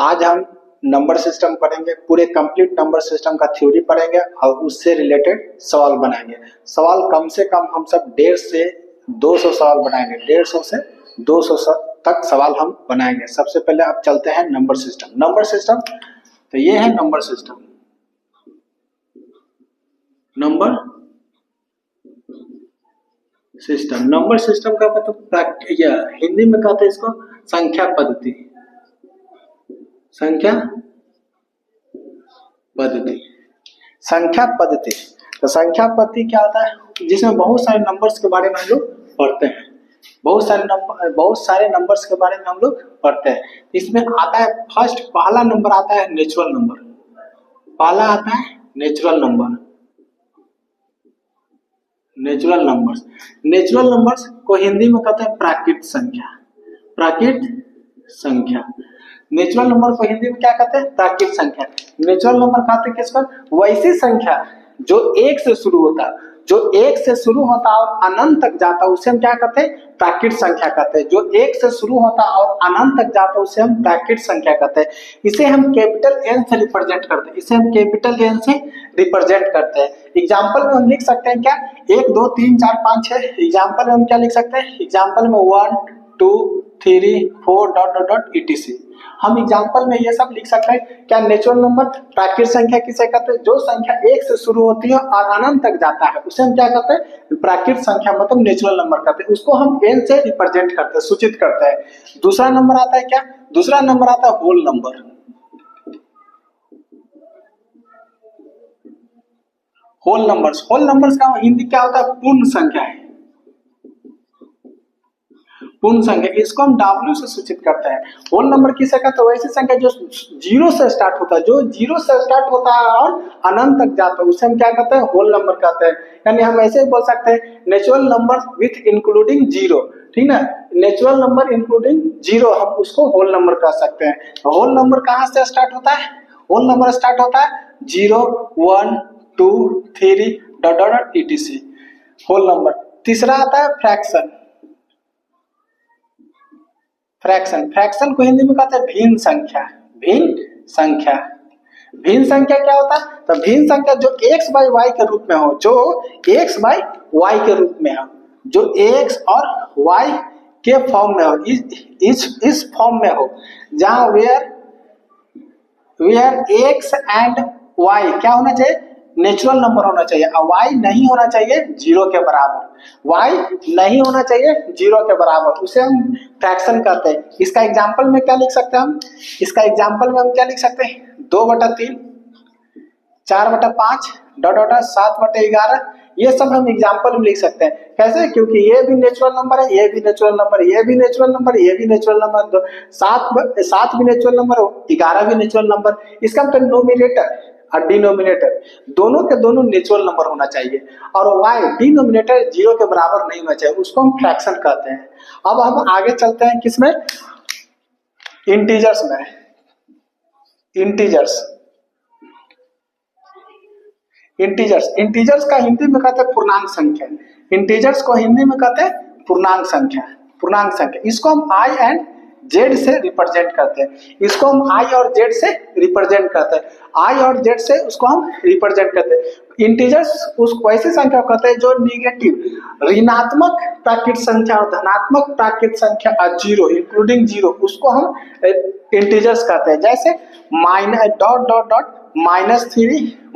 आज हम number system पढ़ेंगे, पूरे कंप्लीट नंबर सिस्टम का थ्योरी पढ़ेंगे और उससे रिलेटेड सवाल बनाएंगे। सवाल कम से कम हम सब 150 से 200 सवाल बनाएंगे, 150 से 200 तक सवाल हम बनाएंगे। सबसे पहले अब चलते हैं नंबर सिस्टम। नंबर सिस्टम तो ये है number system. Number system, number system का मतलब हिंदी में कहते हैं इसको संख्या पद्धति। संख्या पद्धति, संख्या पद्धति। तो संख्या पद्धति क्या होता है? जिसमें बहुत सारे नंबर्स के बारे में हम लोग पढ़ते हैं, बहुत सारे नंबर्स के बारे में हम लोग पढ़ते हैं। इसमें आता है फर्स्ट, पहला नंबर आता है नेचुरल नंबर। पहला आता है natural number. Natural numbers, natural numbers को हिंदी में कहते हैं प्राकृत संख्या। प्राकृत संख्या, नेचुरल नंबर को हिंदी में क्या कहते हैं? प्राकृत संख्या। नेचुरल नंबर कहते हैं किसको? वैसी संख्या जो एक से शुरू होता, जो एक से शुरू होता और अनंत तक जाता, उसे हम क्या कहते हैं? प्राकृत संख्या कहते हैं। जो एक से शुरू होता और अनंत तक जाता उसे हम प्राकृत संख्या कहते हैं। इसे हम कैपिटल एन से रिप्रेजेंट करते हैं। इसे हम कैपिटल एन से रिप्रेजेंट करते हैं। एग्जाम्पल में हम लिख सकते हैं क्या? 1 2 3 4 5 6। एग्जाम्पल में हम क्या लिख सकते हैं? एग्जाम्पल में 1 2 3 4 ... etc। हम एग्जाम्पल में ये सब लिख सकते हैं। क्या नेचुरल नंबर प्राकृत संख्या किसे कहते हैं? जो संख्या एक से शुरू होती है और अनंत तक जाता है उसे हम क्या कहते हैं? प्राकृत संख्या, मतलब नेचुरल नंबर कहते हैं। उसको हम n से रिप्रेजेंट करते हैं, सूचित करते हैं। दूसरा नंबर आता है क्या? दूसरा नंबर आता है whole number. Whole numbers, whole numbers का हिंदी क्या होता है? पूर्ण संख्या है। पूर्ण संख्या, इसको हम W से सूचित करते हैं। होल नंबर किसे कहते हैं? वैसी संख्या जो जीरो से स्टार्ट होता है, जो जीरो से स्टार्ट होता है और अनंत तक जाता है उसे हम क्या कहते हैं? होल नंबर कहते हैं। यानी हम ऐसे ही बोल सकते हैं natural number with including zero, ठीक ना? नेचुरल नंबर इंक्लूडिंग जीरो, हम उसको होल नंबर कह सकते हैं। होल नंबर कहाँ से स्टार्ट होता है? होल नंबर स्टार्ट होता है 0 1 2 3 ... etc। Whole number. तीसरा आता है फ्रैक्शन। फ्रैक्शन, फ्रैक्शन को हिंदी में कहते हैं भिन्न संख्या। भिन्न संख्या, भिन्न संख्या क्या होता है? तो भिन्न संख्या जो x बाई y के रूप में हो, जो x बाई y के रूप में हो, जो x और y के फॉर्म में हो, इस फॉर्म में हो, जहां वेयर x एंड y क्या होना चाहिए? नेचुरल नंबर होना चाहिए और y नहीं होना चाहिए जीरो के बराबर। y नहीं होना चाहिए जीरो के बराबर, उसे हम फ्रैक्शन कहते हैं। इसका एग्जांपल में क्या लिख सकते हैं हम? इसका एग्जांपल में हम क्या लिख सकते हैं? 2/3 4/5 ... 7/11। ये सब हम एग्जांपल में लिख सकते हैं। कैसे? क्योंकि ये भी नेचुरल नंबर है, ये भी नेचुरल नंबर, ये भी नेचुरल नंबर, ये भी नेचुरल नंबर, 7 भी नेचुरल नंबर, 11 भी नेचुरल नंबर। इसका मतलब नोमिनेटर और डिनोमिनेटर दोनों के दोनों नेचुरल नंबर होना चाहिए और y डिनोमिनेटर जीरो के बराबर नहीं होना चाहिए, उसको हम फ्रैक्शन कहते हैं। अब हम आगे चलते हैं किसमें? इंटीजर्स में। इंटीजर्स, इंटीजर्स, इंटीजर्स का हिंदी में कहते हैं पूर्णांक संख्या। इंटीजर्स को हिंदी में कहते हैं पूर्णांक संख्या। पूर्णांक संख्या, इसको हम I एंड Z से रिप्रेजेंट करते हैं। इसको हम I और Z से रिप्रेजेंट करते हैं। I और Z से उसको हम रिप्रेजेंट करते हैं। इंटीजर्स उस वैसी संख्या को कहते हैं जो निगेटिव, ऋणात्मक प्राकृत संख्या और धनात्मक प्राकृत संख्या और जीरो इंक्लूडिंग जीरो, उसको हम इंटीजर्स कहते हैं। जैसे -... -3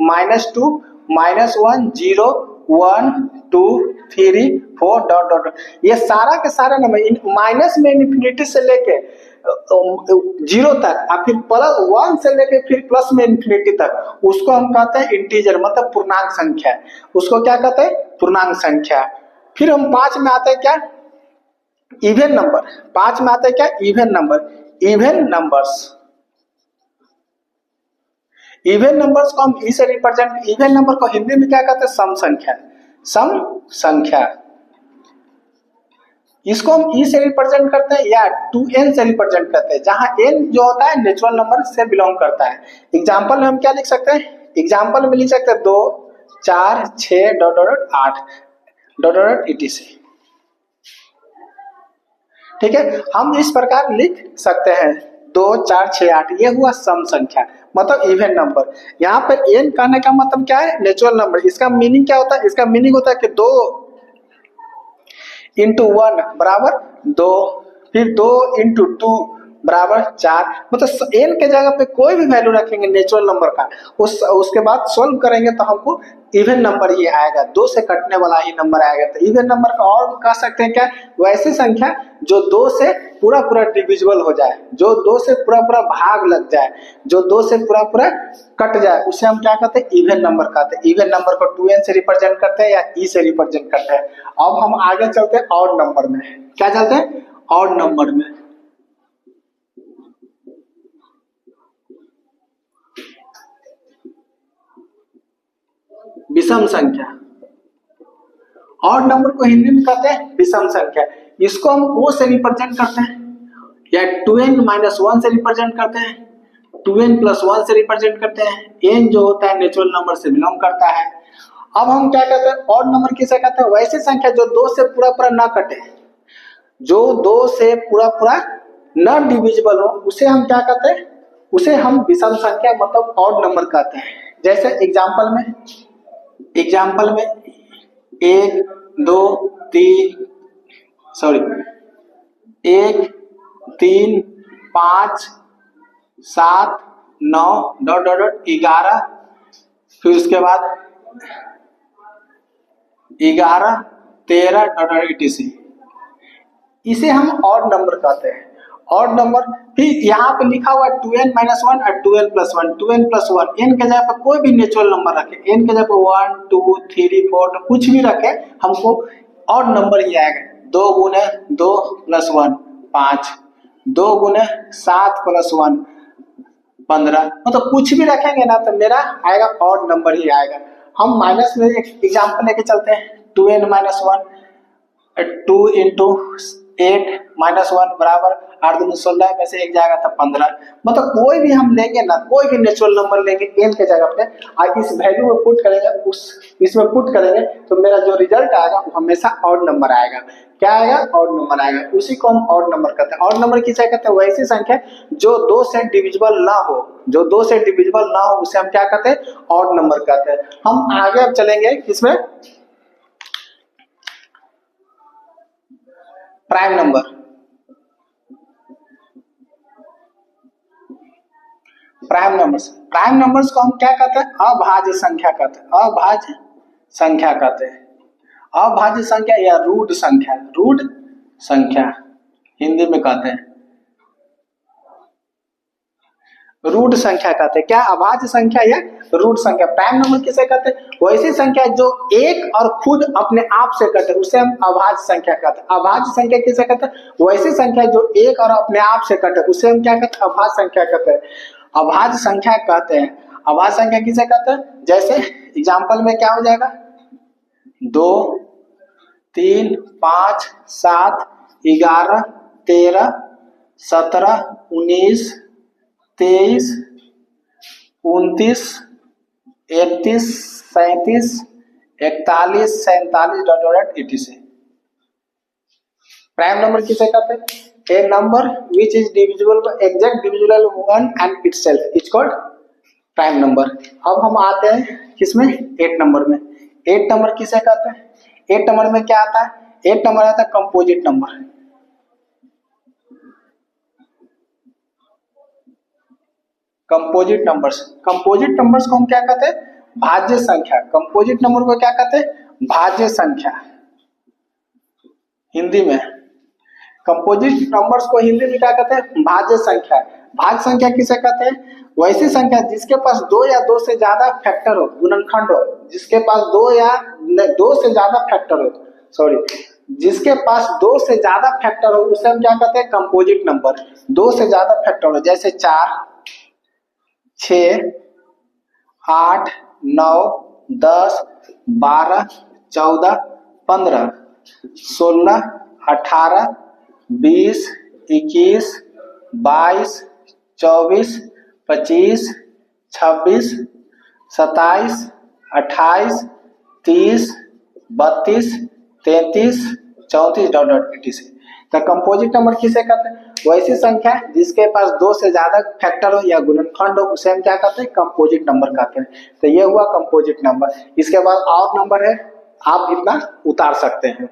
-2 -1 0 1 2 3 4 ... ये सारा के सारा नंबर माइनस में इंफिनिटी से लेके जीरो तक और फिर +1 से लेके फिर प्लस में इंफिनिटी तक, उसको हम कहते हैं इंटीजर, मतलब पूर्णांक संख्या। उसको क्या कहते हैं? पूर्णांक संख्या। फिर हम 5 में आते हैं क्या? Even number. 5 में आते हैं क्या? Even number. Even numbers, even numbers को हम ई से रिप्रेजेंट, इवन नंबर को हिंदी में क्या कहते हैं? सम संख्या। सम संख्या, इसको हम ई से रिप्रेजेंट करते हैं या 2n से रिप्रेजेंट करते हैं, जहां n जो होता है नेचुरल नंबर से बिलोंग करता है। एग्जांपल में हम क्या लिख सकते हैं? एग्जांपल में लिख सकते हैं 2 4 6 ... 8 ... etc। ठीक है, हम इस प्रकार लिख सकते हैं। 2 4 6 8, ये हुआ सम संख्या मतलब इवन नंबर। यहाँ पे n कहने का मतलब क्या है, नेचुरल नंबर। इसका मीनिंग क्या होता है, इसका मीनिंग होता है कि 2 इंटू 1 बराबर 2, फिर 2 इंटू 2 बराबर 4, मतलब n के जगह पे कोई भी वैल्यू रखेंगे नेचुरल नंबर का, उसके बाद सोल्व करेंगे तो हमको इवन नंबर ही आएगा, 2 से कटने वाला ही नंबर आएगा। तो इवन नंबर का और कह सकते हैं क्या, वैसी संख्या जो 2 से पूरा पूरा डिविजिबल हो जाए, जो 2 से पूरा पूरा भाग लग जाए, जो 2 से पूरा पूरा कट जाए, उसे हम क्या कहते हैं, इवन नंबर कहते हैं। इवन नंबर को 2n से रिप्रेजेंट करते हैं या e से रिप्रेजेंट करते हैं। अब हम आगे चलते हैं ऑड नंबर में। क्या चलते हैं, ऑड नंबर में। विषम संख्या, ऑड नंबर को हिंदी में कहते हैं विषम संख्या। इसको हम o से रिप्रेजेंट करते हैं या 2n - 1 से रिप्रेजेंट करते हैं, 2n + 1 से रिप्रेजेंट करते हैं। n जो होता है नेचुरल नंबर से बिलोंग करता है। अब हम क्या कहते हैं, ऑड नंबर किसे कहते हैं, वैसी संख्या जो 2 से पूरा पूरा ना कटे, जो 2 से पूरा पूरा न डिविजिबल हो, उसे हम क्या कहते हैं, उसे हम विषम संख्या मतलब ऑड नंबर कहते हैं। जैसे एग्जाम्पल में 1 2 3 5 7 9 11, फिर उसके बाद 11 13 etc, इसे हम ऑड नंबर कहते हैं। ऑड नंबर, फिर यहाँ पे लिखा हुआ 2n - 1 और 2n + 1, 2n + 1, n के जगह पर कोई भी नेचुरल नंबर रखे, n के जगह पर 1 2 3 4 कुछ भी रखे, हमको ऑड नंबर ही आएगा। 2 × 2 + 1 5, 2 × 7 + 1 15, मतलब कुछ भी रखेंगे ना तो मेरा आएगा ऑड नंबर ही आएगा। हम माइनस में एक एग्जाम्पल लेके चलते हैं, 2n - 1, 2 × 8 - 1 बराबर 8 दूनी 16 में से एक जाएगा तो 15, मतलब कोई भी हम लेंगे ना, कोई भी नेचुरल नंबर लेंगे n के जगह पे और इस वैल्यू में पुट करेंगे, इसमें पुट करेंगे तो मेरा जो रिजल्ट आएगा वो हमेशा ऑड नंबर आएगा। क्या आएगा, ऑड नंबर आएगा। उसी को हम ऑड नंबर कहते हैं। ऑड नंबर किसे कहते हैं, वैसी संख्या जो 2 से डिविजिबल ना हो, जो 2 से डिविजिबल ना हो उसे हम क्या कहते हैं, ऑड नंबर कहते हैं। हम आगे अब चलेंगे किसमें, प्राइम नंबर। प्राइम नंबर्स को हम क्या कहते हैं, अभाज्य संख्या कहते हैं। अभाज्य संख्या कहते हैं, अभाज्य संख्या या रूट संख्या, रूट संख्या हिंदी में कहते हैं, रूट संख्या कहते हैं। क्या, अभाज्य संख्या या रूट संख्या। प्राइम नंबर किसे कहते हैं, वैसी संख्या जो एक और खुद अपने आप से कटे, उसे हम अभाज्य संख्या कहते हैं। अभाज्य संख्या किसे कहते हैं, वैसी संख्या जो एक और अपने आप से कटे, उसे हम क्या कहते हैं, अभाज्य संख्या कहते हैं, अभाज्य संख्या कहते हैं। अभाज्य संख्या किसे कहते हैं, जैसे एग्जाम्पल में क्या हो जाएगा, 2 3 5 7 11 13 17 19 23 29 31 37 41 47 etc। प्राइम नंबर किसे कहते हैं, a number which is divisible by exact divisible one and itself is called prime number. अब हम आते हैं किसमें, 8 नंबर में। 8 नंबर किसे कहते हैं, 8 नंबर में क्या आता है, 8 नंबर आता है composite number. Composite numbers, composite numbers को हम क्या कहते हैं, भाज्य संख्या। कंपोजिट नंबर को क्या कहते हैं, भाज्य संख्या हिंदी में। कंपोजिट नंबर्स को हिंदी में क्या कहते हैं, भाज्य संख्या। भाज्य संख्या किसे कहते हैं, वैसी संख्या जिसके पास 2 या 2 से ज्यादा फैक्टर हो, गुणनखंड हो, जिसके पास 2 से ज्यादा फैक्टर हो, जिसके पास 2 से ज्यादा फैक्टर हो उसे हम क्या कहते हैं, कंपोजिट नंबर। 2 से ज्यादा फैक्टर हो, जैसे 4 6 8 9 10 12 14 15 16 18 20 21 22 24 25 26 27 28 30 32 33 34 etc। तो कंपोजिट नंबर किसे कहते हैं? वैसी संख्या जिसके पास दो से ज्यादा फैक्टर हो या गुणनखंड हो उसे हम क्या कहते हैं? कंपोजिट नंबर कहते हैं। तो ये हुआ कंपोजिट नंबर। इसके बाद और नंबर है, आप इतना उतार सकते हैं।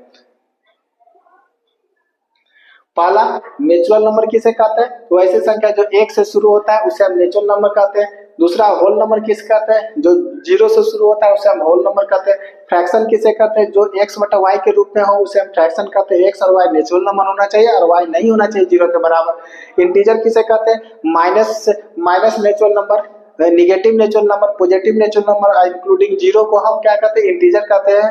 पहला नेचुरल नंबर किसे कहते हैं? तो ऐसी संख्या जो एक से शुरू होता है उसे हम नेचुरल नंबर कहते हैं। दूसरा होल नंबर किसे कहते हैं? जो जीरो से शुरू होता है उसे हम होल नंबर कहते हैं। फ्रैक्शन किसे कहते हैं? जो x बटा y के रूप में हो उसे हम फ्रैक्शन कहते हैं। x और y नेचुरल नंबर होना चाहिए और y नहीं होना चाहिए जीरो के बराबर। इंटीजर किसे कहते हैं? Minus natural number, negative natural number, positive natural number including zero को हम क्या कहते हैं? इंटीजर कहते हैं।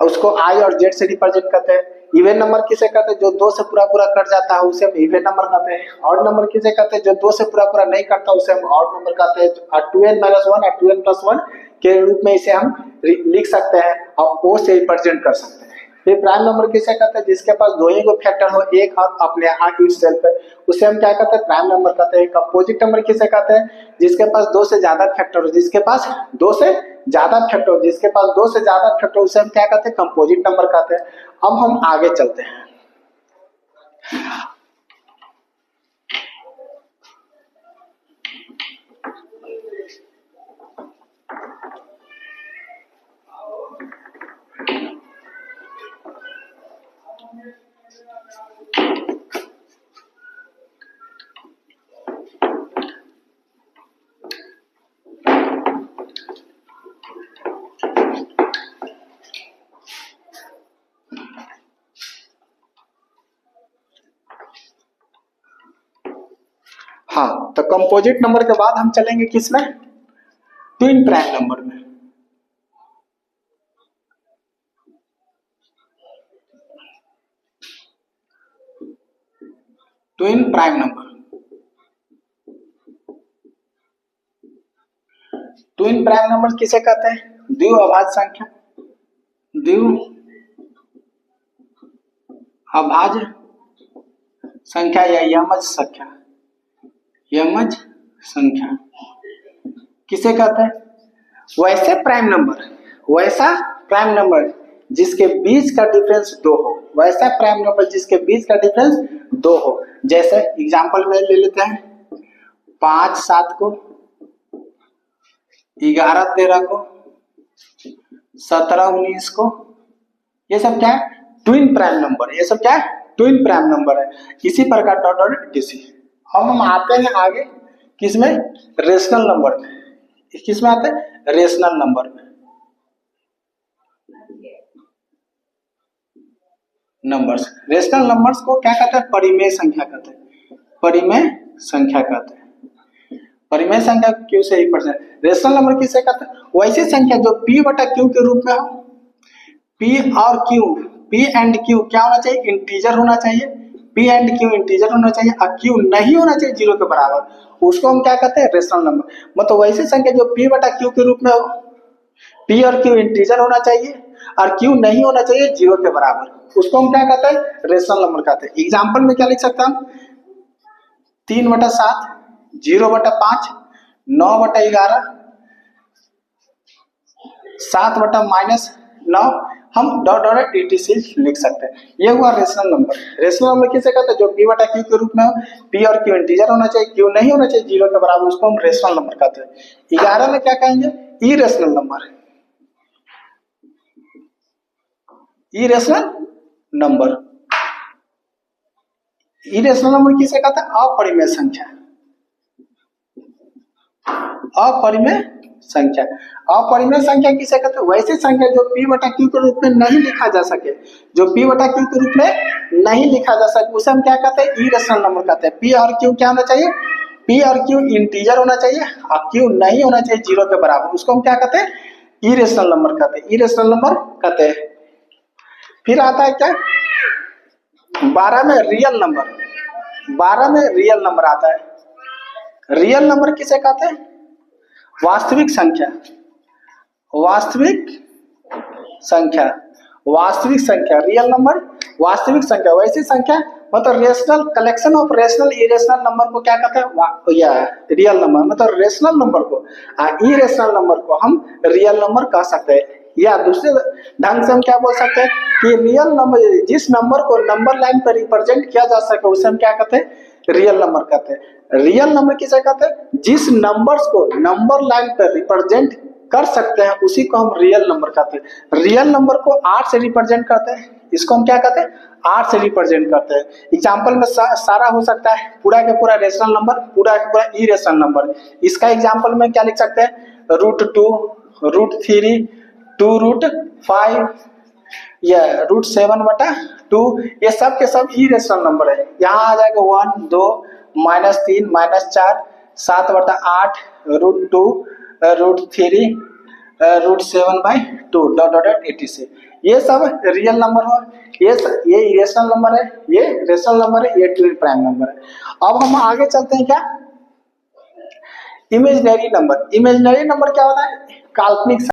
उसको I और Z से रिप्रेजेंट करते हैं। इवन नंबर किसे कहते हैं? जो दो से पूरा पूरा कट जाता है उसे हम इवन नंबर कहते हैं। ऑड नंबर किसे कहते हैं? जो दो से पूरा पूरा नहीं कटता उसे हम ऑड नंबर कहते हैं। 2n - 1 और 2n + 1 के रूप में इसे हम लिख सकते हैं और O से रिप्रेजेंट कर सकते हैं। फिर प्राइम नंबर किसे कहते हैं? जिसके पास दो ही को फैक्टर हो, एक और अपने इटसेल्फ है, उसे हम क्या कहते हैं? प्राइम नंबर कहते हैं। कंपोजिट नंबर किसे कहते हैं? जिसके पास दो से ज्यादा फैक्टर हो, जिसके पास दो से ज्यादा फैक्टर हो, जिसके पास दो से ज्यादा फैक्टर उसे हम क्या कहते हैं? कंपोजिट नंबर कहते हैं। अब हम आगे चलते हैं। हाँ, तो कंपोजिट नंबर के बाद हम चलेंगे किसमें? ट्विन प्राइम नंबर में। Twin prime number, twin prime number किसे कहते हैं? द्विअभाज्य संख्या, द्विअभाज्य संख्या या यमज संख्या, यमज संख्या किसे कहते हैं? वैसा प्राइम नंबर जिसके बीच का डिफरेंस दो हो, वैसा प्राइम नंबर जिसके बीच का डिफरेंस दो हो। जैसे एग्जांपल में ले लेते हैं 5 7 को, 11 13 को, 17 19 को, ये सब क्या है? Twin prime number. ये सब क्या है? ट्विन प्राइम नंबर है। इसी प्रकार डॉट डॉट डीसी। हम आते हैं आगे किसमें? रेशनल नंबर में। किसमें आते हैं? रेशनल नंबर में। नंबर्स, रेशनल नंबर्स को क्या कहते हैं? परिमेय संख्या कहते हैं। परिमेय संख्या कहते हैं। परिमेय संख्या क्यू से ही पढ़ते हैं। रेशनल नंबर किसे कहते हैं? वैसी संख्या जो p बटा q के रूप में हो। p और q, p एंड q क्या होना चाहिए? इंटीजर होना चाहिए। p एंड q इंटीजर होना चाहिए और q नहीं होना चाहिए जीरो के बराबर। उसको हम क्या कहते हैं? Rational number. मतलब वैसी संख्या जो p बटा q के रूप में हो, p और q इंटीजर होना चाहिए और q नहीं होना चाहिए जीरो के बराबर, उसको हम क्या कहते हैं? रेशनल नंबर कहते हैं। एग्जाम्पल में क्या लिख सकता हूँ? 3 बटा 7, 0 बटा 5, 9 बटा 11, 7 बटा -9, हम डॉट डॉट etc लिख सकते हैं। ये हुआ रेशनल नंबर। रेशनल नंबर किसे कहते हैं? जो p बटा q के रूप में हो, p और q इंटीजर होना चाहिए, q नहीं होना चाहिए जीरो के बराबर, उसको हम रेशनल नंबर कहते हैं। 11 में क्या कहेंगे? Irrational number. Irrational number, irrational number किसे कहते हैं? अपरिमेय संख्या। अपरिमेय संख्या, अपरिमेय संख्या किसे कहते हैं? वैसी संख्या जो p बटा q के रूप में नहीं लिखा जा सके, जो p बटा q के रूप में नहीं लिखा जा सके उसे हम क्या कहते हैं? इरेशनल नंबर कहते हैं। p और q क्या होना चाहिए? p और q इंटीजर होना चाहिए और q नहीं होना चाहिए जीरो के बराबर, उसको हम क्या कहते हैं? इरेशनल नंबर कहते हैं। इरेशनल नंबर कहते हैं। फिर आता है क्या? 12 में रियल नंबर। 12 में रियल नंबर आता है। रियल नंबर किसे कहते हैं? वास्तविक संख्या। वास्तविक संख्या, वास्तविक संख्या, रियल नंबर वास्तविक संख्या। वैसी संख्या मतलब rational collection of rational irrational number को क्या कहते हैं? या रियल नंबर। मतलब रेशनल नंबर को इरेशनल नंबर को हम रियल नंबर कह सकते हैं। या दूसरे ढंग से हम क्या बोल सकते हैं कि रियल नंबर, जिस नंबर को नंबर लाइन पर रिप्रेजेंट किया जा सके उसे हम क्या कहते हैं, रियल नंबर कहते हैं। रियल नंबर किसे कहते हैं, जिस नंबर्स को नंबर लाइन पर रिप्रेजेंट कर सकते हैं उसी को हम रियल नंबर कहते हैं। रियल नंबर को 8 से रिप्रेजेंट करते हैं, इसको हम क्या कहते हैं, 8 से रिप्रेजेंट करते हैं। एग्जाम्पल में सारा हो सकता है, पूरा का पूरा रेशनल नंबर, पूरा का पूरा इरेशनल नंबर। इसका एग्जाम्पल में क्या लिख सकते हैं, √2, √3, 2√5 या √7/2, ये सब के सब इरेशनल नंबर है। यहाँ आ जाएगा 1, 2, -3, -4, 7/8, √2, √3, √7/2 etc। ये सब रियल नंबर हो, ये इरेशनल नंबर है, ये रेशनल नंबर है, ये ट्विन प्राइम नंबर है। अब हम आगे चलते हैं क्या, इमेजिनरी नंबर। इमेजिनरी नंबर क्या होता है, काल्पनिक